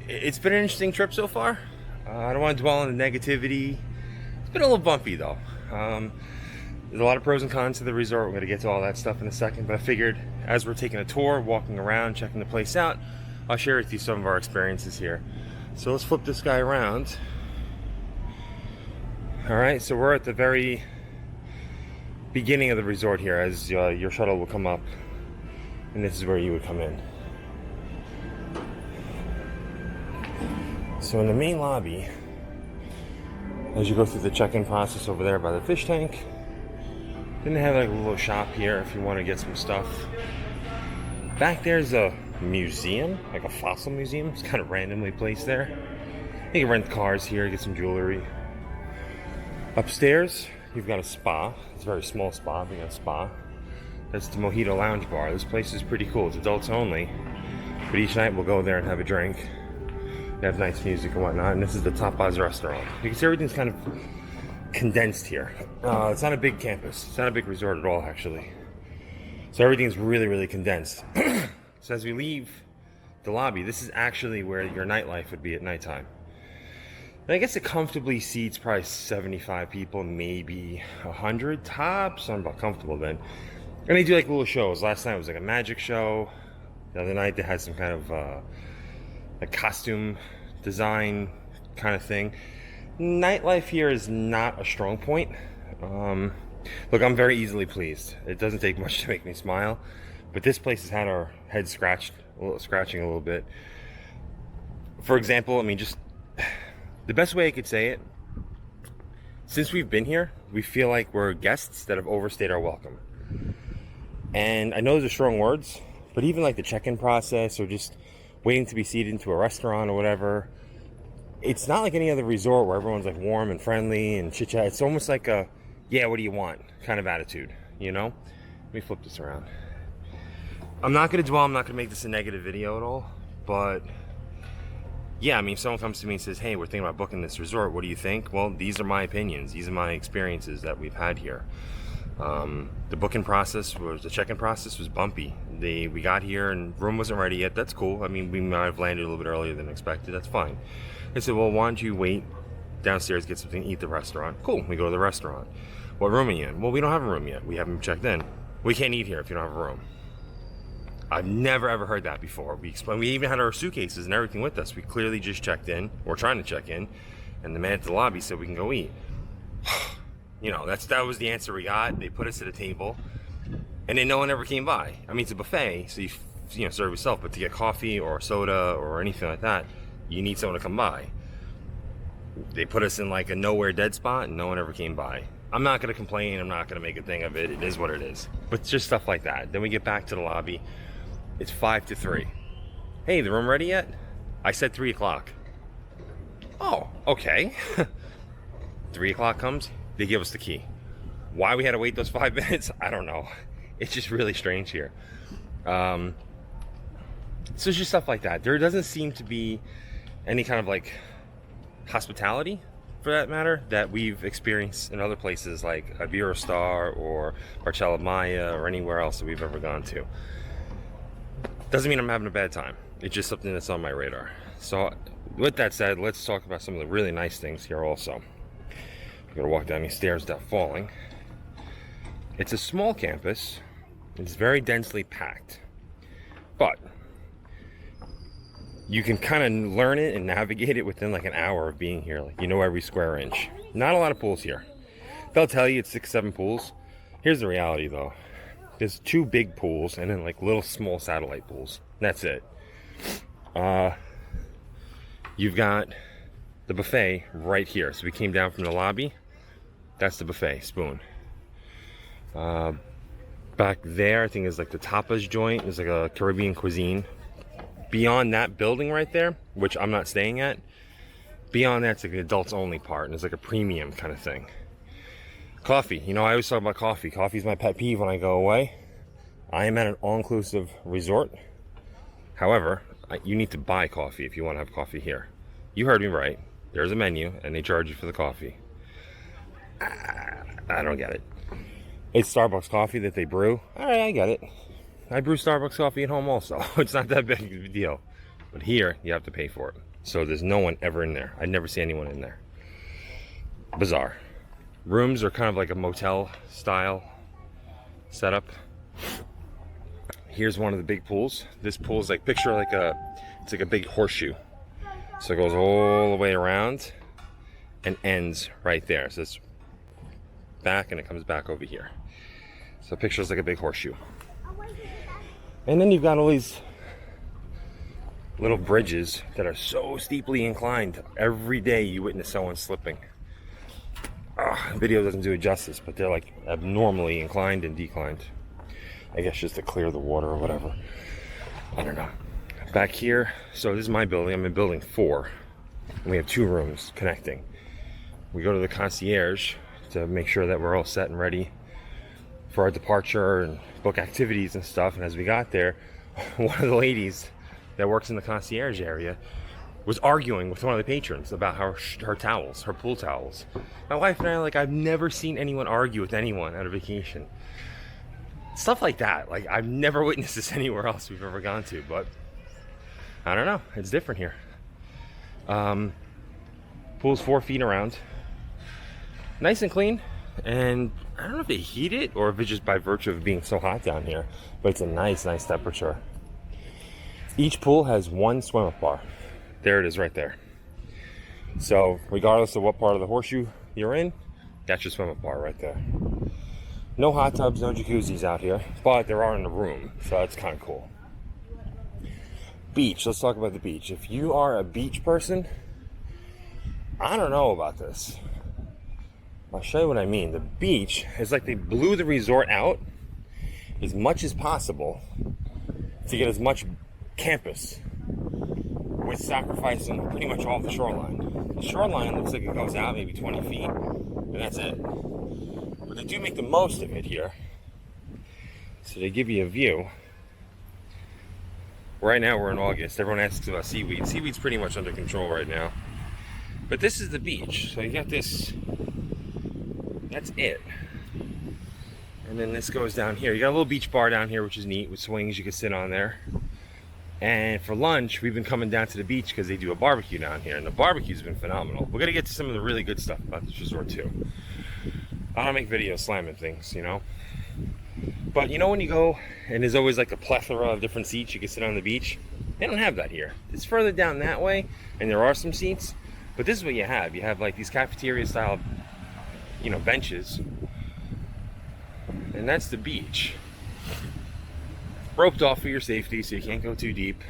It's been an interesting trip so far. I don't want to dwell on the negativity. It's been a little bumpy though. There's a lot of pros and cons to the resort. We're going to get to all that stuff in a second, but I figured as we're taking a tour, walking around, checking the place out, I'll share with you some of our experiences here. So let's flip this guy around. All right, so we're at the very beginning of the resort here, as your shuttle will come up, and this is where you would come in. So in the main lobby, as you go through the check-in process over there by the fish tank, then they have like a little shop here if you want to get some stuff. Back there's a museum, like a fossil museum. It's kind of randomly placed there. You can rent cars here, get some jewelry. Upstairs, you've got a spa. It's a very small spa, but you got a spa. That's the Mojito Lounge Bar. This place is pretty cool. It's adults only, but each night we'll go there and have a drink. They have nice music and whatnot, and this is the Tapas restaurant. You can see everything's kind of condensed here. It's not a big campus. It's not a big resort at all, actually. So everything's really, really condensed. So as we leave the lobby, this is actually where your nightlife would be at nighttime. And I guess it comfortably seats probably 75 people, maybe 100 tops. I'm about comfortable then. And they do like little shows. Last night was like a magic show. The other night they had some kind of a costume design kind of thing. Nightlife here is not a strong point. Look, I'm very easily pleased. It doesn't take much to make me smile, but this place has had our heads scratching a little bit. For example, I mean, just the best way I could say it, since we've been here, we feel like we're guests that have overstayed our welcome. And I know those are strong words, but even like the check-in process or just waiting to be seated into a restaurant or whatever, it's not like any other resort where everyone's like warm and friendly and chit chat. It's almost like a, yeah, what do you want kind of attitude, you know? Let me flip this around. I'm not going to dwell, I'm not going to make this a negative video at all, but yeah, I mean, if someone comes to me and says, hey, we're thinking about booking this resort, what do you think? Well, these are my opinions. These are my experiences that we've had here. The booking process the check-in process was bumpy. We got here and room wasn't ready yet. That's cool. I mean, we might have landed a little bit earlier than expected. That's fine. They said, well, why don't you wait downstairs, get something to eat at the restaurant? Cool, we go to the restaurant. What room are you in? Well, we don't have a room yet. We haven't checked in. We can't eat here if you don't have a room. I've never ever heard that before. We even had our suitcases and everything with us. We clearly just checked in, or trying to check in, and the man at the lobby said we can go eat. You know, that was the answer we got. They put us at a table, and then no one ever came by. I mean, it's a buffet, so you serve yourself, but to get coffee or soda or anything like that, you need someone to come by. They put us in like a nowhere dead spot, and no one ever came by. I'm not gonna complain, I'm not gonna make a thing of it. It is what it is. But it's just stuff like that. Then we get back to the lobby. It's 5 to 3. Hey, the room ready yet? I said 3 o'clock. Oh, okay. 3 o'clock comes, they give us the key. Why we had to wait those 5 minutes, I don't know. It's just really strange here. So it's just stuff like that. There doesn't seem to be any kind of like hospitality, for that matter, that we've experienced in other places like Riviera or Marcella Maya or anywhere else that we've ever gone to. Doesn't mean I'm having a bad time. It's just something that's on my radar. So with that said, let's talk about some of the really nice things here also. I'm gonna walk down these stairs without falling. It's a small campus. It's very densely packed, but you can kind of learn it and navigate it within like an hour of being here. Like, you know every square inch. Not a lot of pools here. They'll tell you it's 6-7 pools. Here's the reality though. There's 2 big pools and then like little small satellite pools. That's it. You've got the buffet right here. So we came down from the lobby. That's the buffet, spoon. Back there, I think is like the tapas joint. It's like a Caribbean cuisine. Beyond that building right there, which I'm not staying at, beyond that's like the adults only part, and it's like a premium kind of thing. Coffee, you know, I always talk about coffee. Coffee's my pet peeve when I go away. I am at an all-inclusive resort. However, you need to buy coffee if you want to have coffee here. You heard me right. There's a menu, and they charge you for the coffee. I don't get it. It's Starbucks coffee that they brew. All right, I get it. I brew Starbucks coffee at home also. It's not that big of a deal. But here, you have to pay for it. So there's no one ever in there. I'd never see anyone in there. Bizarre. Rooms are kind of like a motel style setup. Here's one of the big pools. This pool is like, picture like it's like a big horseshoe. So it goes all the way around and ends right there. So it's back and it comes back over here. So picture it's like a big horseshoe. And then you've got all these little bridges that are so steeply inclined. Every day you witness someone slipping. Video doesn't do it justice, but they're like abnormally inclined and declined. I guess just to clear the water or whatever. I don't know. Back here, so this is my building. I'm in building 4. And we have 2 rooms connecting. We go to the concierge to make sure that we're all set and ready for our departure and book activities and stuff. And as we got there, one of the ladies that works in the concierge area was arguing with one of the patrons about her towels, her pool towels. My wife and I are like, I've never seen anyone argue with anyone at a vacation. Stuff like that. Like, I've never witnessed this anywhere else we've ever gone to, but I don't know. It's different here. Pool's 4 feet around. Nice and clean. And I don't know if they heat it or if it's just by virtue of being so hot down here, but it's a nice temperature. Each pool has 1 swim-up bar. There it is right there. So regardless of what part of the horseshoe you're in, that's your swim-up bar right there. No hot tubs, no jacuzzis out here, but there are in the room, so that's kind of cool. Beach, let's talk about the beach. If you are a beach person, I don't know about this. I'll show you what I mean. The beach is like they blew the resort out as much as possible to get as much campus with sacrificing pretty much all the shoreline. The shoreline looks like it goes out maybe 20 feet, and that's it. But they do make the most of it here. So they give you a view. Right now we're in August. Everyone asks about seaweed. Seaweed's pretty much under control right now. But this is the beach. So you got this. That's it. And then this goes down here. You got a little beach bar down here, which is neat, with swings you can sit on there. And for lunch, we've been coming down to the beach because they do a barbecue down here, and the barbecue's been phenomenal. We're gonna get to some of the really good stuff about this resort too. I don't make videos slamming things, you know. But you know when you go and there's always like a plethora of different seats you can sit on the beach? They don't have that here. It's further down that way, and there are some seats, but this is what you have. You have like these cafeteria style, you know, benches, and that's the beach. Roped off for your safety, so you can't go too deep.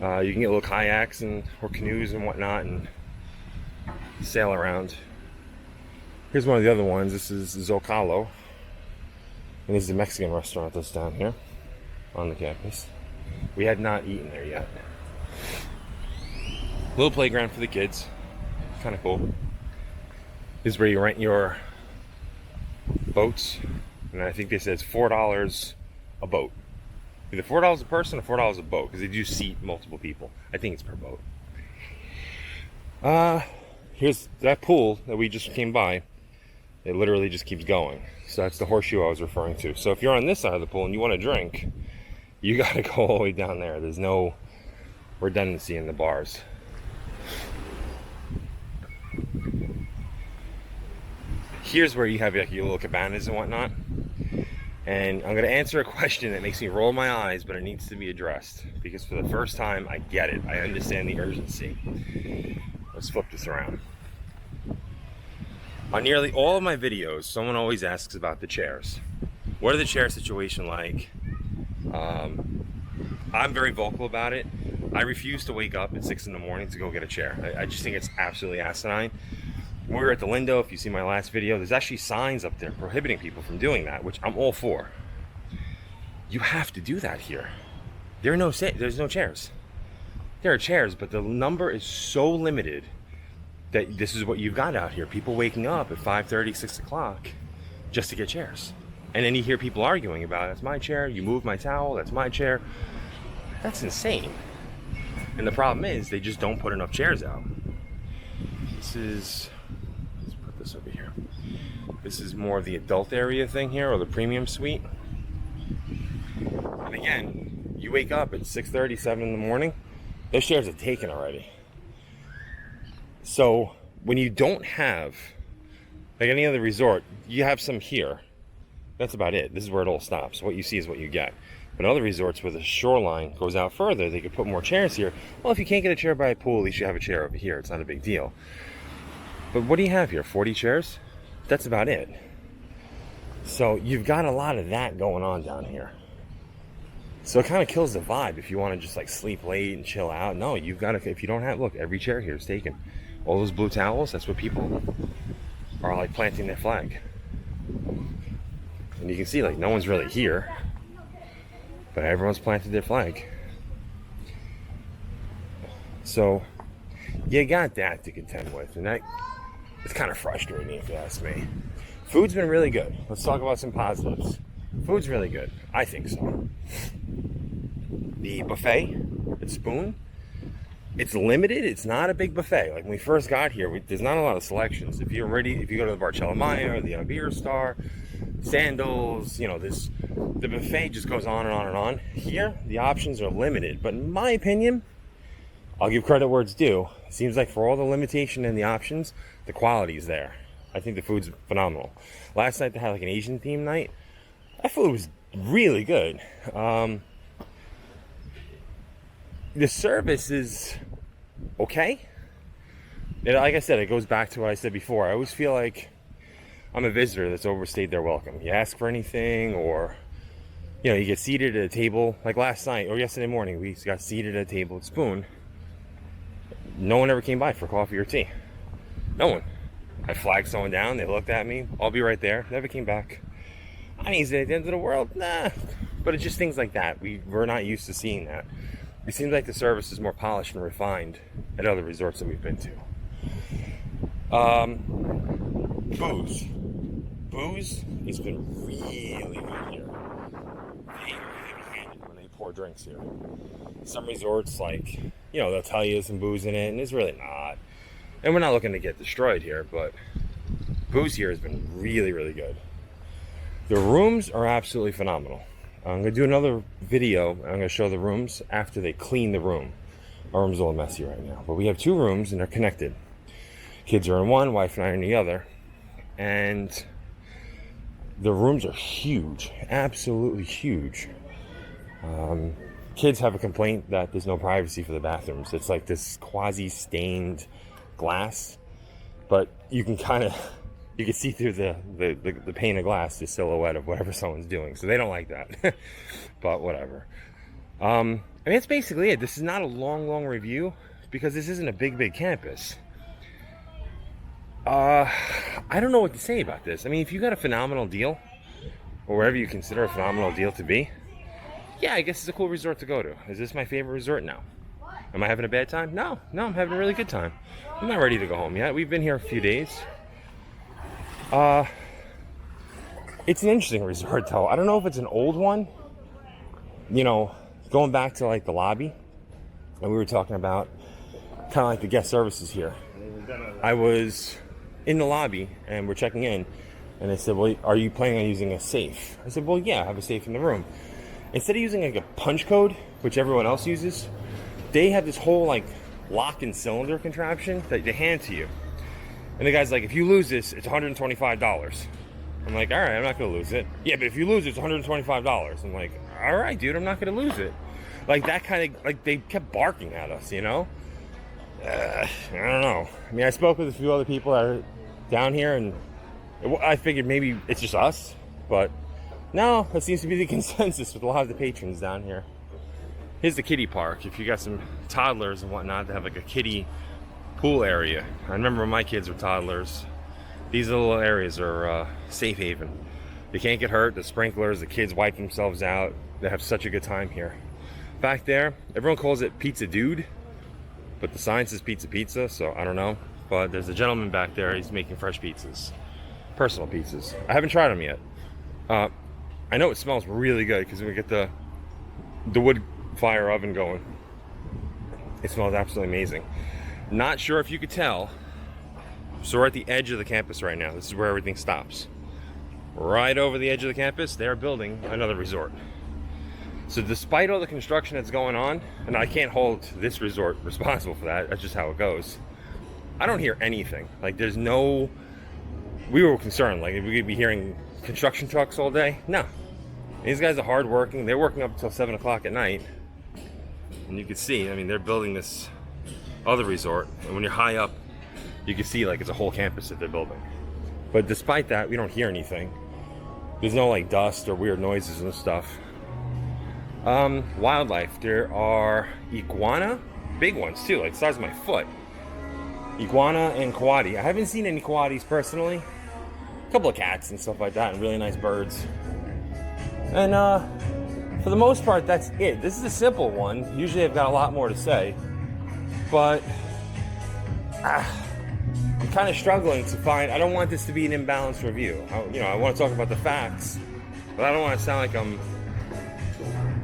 You can get little kayaks or canoes and whatnot and sail around. Here's one of the other ones. This is Zocalo, and this is a Mexican restaurant that's down here on the campus. We had not eaten there yet. Little playground for the kids, kind of cool. This is where you rent your boats, and I think they said it's $4 a boat. Either $4 a person or $4 a boat, because they do seat multiple people. I think it's per boat. Here's that pool that we just came by. It literally just keeps going. So that's the horseshoe I was referring to. So if you're on this side of the pool and you want to drink, you gotta go all the way down there. There's no redundancy in the bars. Here's where you have like your little cabanas and whatnot. And I'm going to answer a question that makes me roll my eyes, but it needs to be addressed. Because for the first time, I get it. I understand the urgency. Let's flip this around. On nearly all of my videos, someone always asks about the chairs. What are the chair situation like? I'm very vocal about it. I refuse to wake up at 6 in the morning to go get a chair. I just think it's absolutely asinine. When we were at the Lindo, if you see my last video, there's actually signs up there prohibiting people from doing that, which I'm all for. You have to do that here. There's no chairs. There are chairs, but the number is so limited that this is what you've got out here. People waking up at 5:30, 6 o'clock just to get chairs. And then you hear people arguing about, that's my chair, you moved my towel, that's my chair. That's insane. And the problem is they just don't put enough chairs out. Let's put this over here. This is more of the adult area thing here, or the premium suite. And again, you wake up at 6:30, 7 in the morning, Those chairs are taken already. So when you don't have, like any other resort, you have some here. That's about it. This is where it all stops. What you see is what you get. But other resorts where the shoreline goes out further, they could put more chairs here. Well, if you can't get a chair by a pool, at least you have a chair over here. It's not a big deal. But what do you have here? 40 chairs? That's about it. So you've got a lot of that going on down here. So it kind of kills the vibe if you want to just like sleep late and chill out. No, you've got to, if you don't have, look, every chair here is taken. All those blue towels, that's what people are like planting their flag. And you can see like no one's really here, but everyone's planted their flag. So you got that to contend with, and that it's kind of frustrating if you ask me. Food's been really good. Let's talk about some positives. Food's really good. I think so. The buffet at Spoon, it's limited. It's not a big buffet. Like when we first got here, there's not a lot of selections. If you go to the Barcella Maya or the Beer Star, Sandals, you know, the buffet just goes on and on and on. Here, the options are limited. But in my opinion, I'll give credit where it's due. It seems like for all the limitation and the options, the quality is there. I think the food's phenomenal. Last night they had like an Asian theme night. That food was really good. The service is okay. And like I said, it goes back to what I said before. I always feel like I'm a visitor that's overstayed their welcome. You ask for anything, or you know, you get seated at a table. Like last night or yesterday morning, we got seated at a table at Spoon. No one ever came by for coffee or tea. No one. I flagged someone down. They looked at me. I'll be right there. Never came back. I mean, is it at the end of the world? Nah. But it's just things like that. We're not used to seeing that. It seems like the service is more polished and refined at other resorts that we've been to. Booze. Booze has been really good here. They are heavy-handed when they pour drinks here. Some resorts, like, you know, they'll tell you there's some booze in it, and it's really not. And we're not looking to get destroyed here, but booze here has been really, really good. The rooms are absolutely phenomenal. I'm going to do another video. I'm going to show the rooms after they clean the room. Our room's a little messy right now. But we have two rooms, and they're connected. Kids are in one, wife and I are in the other. And the rooms are huge. Absolutely huge. Kids have a complaint that there's no privacy for the bathrooms. It's like this quasi-stained glass. But you can kind of... You can see through the pane of glass, the silhouette of whatever someone's doing. So they don't like that. But whatever. I mean, that's basically it. This is not a long review because this isn't a big campus. I don't know what to say about this. I mean, if you got a phenomenal deal, or wherever you consider a phenomenal deal to be, yeah, I guess it's a cool resort to go to. Is this my favorite resort? No. Am I having a bad time? No, I'm having a really good time. I'm not ready to go home yet. We've been here a few days. It's an interesting resort though. I don't know if it's an old one. You know, going back to like the lobby, and we were talking about kind of like the guest services here. I was in the lobby and we're checking in, and they said, well, are you planning on using a safe? I said, well, yeah, I have a safe in the room. Instead of using like a punch code, which everyone else uses, they have this whole like lock and cylinder contraption that they hand to you. And the guy's like, if you lose this, it's $125. I'm like, all right, I'm not going to lose it. Yeah, but if you lose it, it's $125. I'm like, all right, dude, I'm not going to lose it. Like, that kind of, like, they kept barking at us, you know? I don't know. I mean, I spoke with a few other people that are down here, and I figured maybe it's just us. But no, that seems to be the consensus with a lot of the patrons down here. Here's the kiddie park. If you got some toddlers and whatnot, they have like a kiddie pool area. I remember when my kids were toddlers, these little areas are safe haven. They can't get hurt. The sprinklers, the kids wipe themselves out. They have such a good time here. Back there, everyone calls it Pizza Dude, but the sign says Pizza, so I don't know. But there's a gentleman back there. He's making fresh pizzas, personal pizzas. I haven't tried them yet. I know it smells really good because we get the wood fire oven going. It smells absolutely amazing. Not sure if you could tell. So we're at the edge of the campus right now. This is where everything stops. Right over the edge of the campus, they're building another resort. So despite all the construction that's going on, and I can't hold this resort responsible for that, that's just how it goes, I don't hear anything. Like, there's no... We were concerned, like, we could be hearing construction trucks all day. No. These guys are hardworking. They're working up until 7 o'clock at night. And you can see, I mean, they're building this other resort. And when you're high up, you can see, like, it's a whole campus that they're building. But despite that, we don't hear anything. There's no, like, dust or weird noises and stuff. Wildlife. There are iguana, big ones too, like the size of my foot. Iguana and coati. I haven't seen any coatis personally. A couple of cats and stuff like that, and really nice birds. And for the most part, that's it. This is a simple one. Usually I've got a lot more to say, but I'm kind of struggling to find. I don't want this to be an imbalanced review. I want to talk about the facts, but I don't want to sound like I'm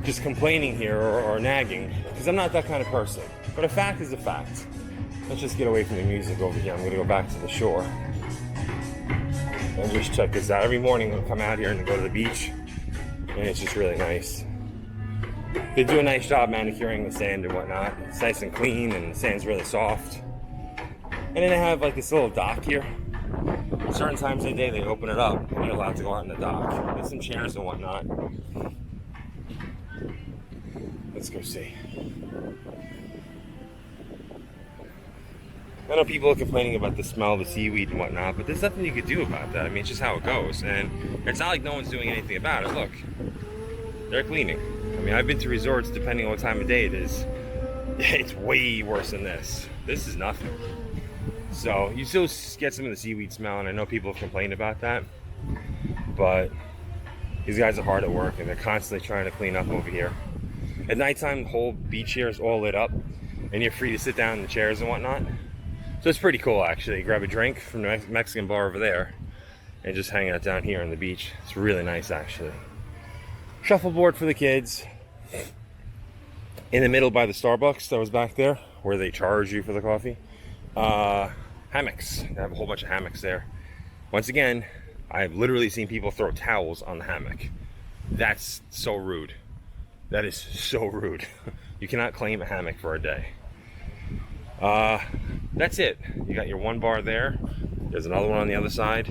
just complaining here or nagging, because I'm not that kind of person. But a fact is a fact. Let's just get away from the music over here. I'm going to go back to the shore and just check this out. Every morning I'll come out here and go to the beach, and it's just really nice. They do a nice job manicuring the sand and whatnot. It's nice and clean, and the sand's really soft. And then they have like this little dock here. Certain times of the day they open it up and you're allowed to go out on the dock. There's some chairs and whatnot. Let's go see. I know people are complaining about the smell of the seaweed and whatnot, but there's nothing you could do about that. I mean, it's just how it goes. And it's not like no one's doing anything about it. Look, they're cleaning. I mean, I've been to resorts, depending on what time of day it is. It's way worse than this. This is nothing. So you still get some of the seaweed smell, and I know people have complained about that. But these guys are hard at work, and they're constantly trying to clean up over here. At nighttime, the whole beach here is all lit up, and you're free to sit down in the chairs and whatnot. So it's pretty cool, actually. Grab a drink from the Mexican bar over there and just hang out down here on the beach. It's really nice, actually. Shuffleboard for the kids. In the middle by the Starbucks that was back there, where they charge you for the coffee. Hammocks. They have a whole bunch of hammocks there. Once again, I've literally seen people throw towels on the hammock. That's so rude. That is so rude. You cannot claim a hammock for a day. That's it. You got your one bar there. There's another one on the other side.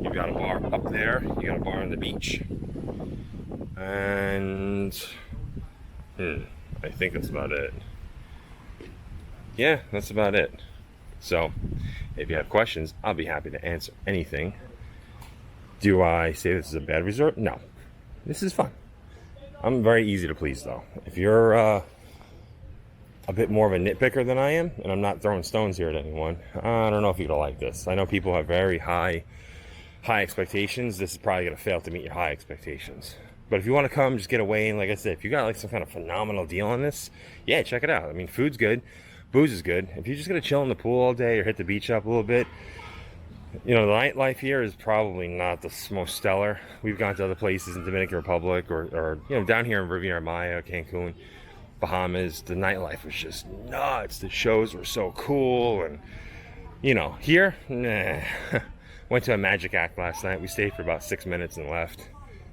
You've got a bar up there. You got a bar on the beach. And I think that's about it. Yeah, that's about it. So, if you have questions, I'll be happy to answer anything. Do I say this is a bad resort? No. This is fun. I'm very easy to please, though. If you're a bit more of a nitpicker than I am, and I'm not throwing stones here at anyone, I don't know if you're gonna like this. I know people have very high expectations. This is probably gonna fail to meet your high expectations. But if you want to come, just get away, and like I said, if you got like some kind of phenomenal deal on this, yeah, check it out. I mean, food's good, booze is good. If you're just gonna chill in the pool all day or hit the beach up a little bit, you know, the nightlife here is probably not the most stellar. We've gone to other places in Dominican Republic or you know, down here in Riviera, Cancun, Bahamas. The nightlife was just nuts. The shows were so cool, and you know, here, nah. Went to a magic act last night. We stayed for about 6 minutes and left.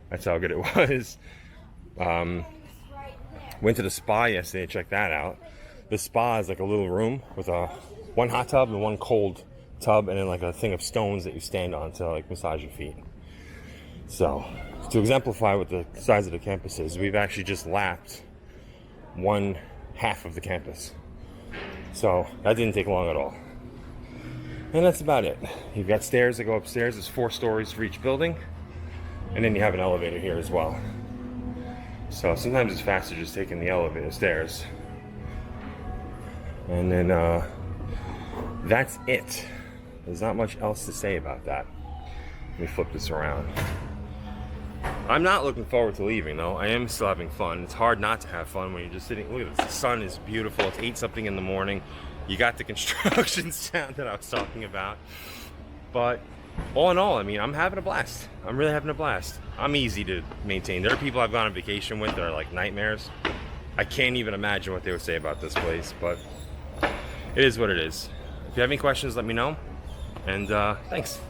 That's how good it was. Went to the spa yesterday. Check that out. The spa is like a little room with one hot tub and one cold tub, and then like a thing of stones that you stand on to like massage your feet. So to exemplify what the size of the campus is, we've actually just lapped one half of the campus. So that didn't take long at all. And that's about it. You've got stairs that go upstairs. There's 4 stories for each building. And then you have an elevator here as well. So sometimes it's faster just taking the elevator stairs. And then that's it. There's not much else to say about that. Let me flip this around. I'm not looking forward to leaving though. I am still having fun. It's hard not to have fun when you're just sitting. Look at this. The sun is beautiful. It's 8 something in the morning. You got the construction sound that I was talking about. But all in all, I mean, I'm having a blast. I'm really having a blast. I'm easy to maintain. There are people I've gone on vacation with that are like nightmares. I can't even imagine what they would say about this place, but it is what it is. If you have any questions, let me know. And thanks.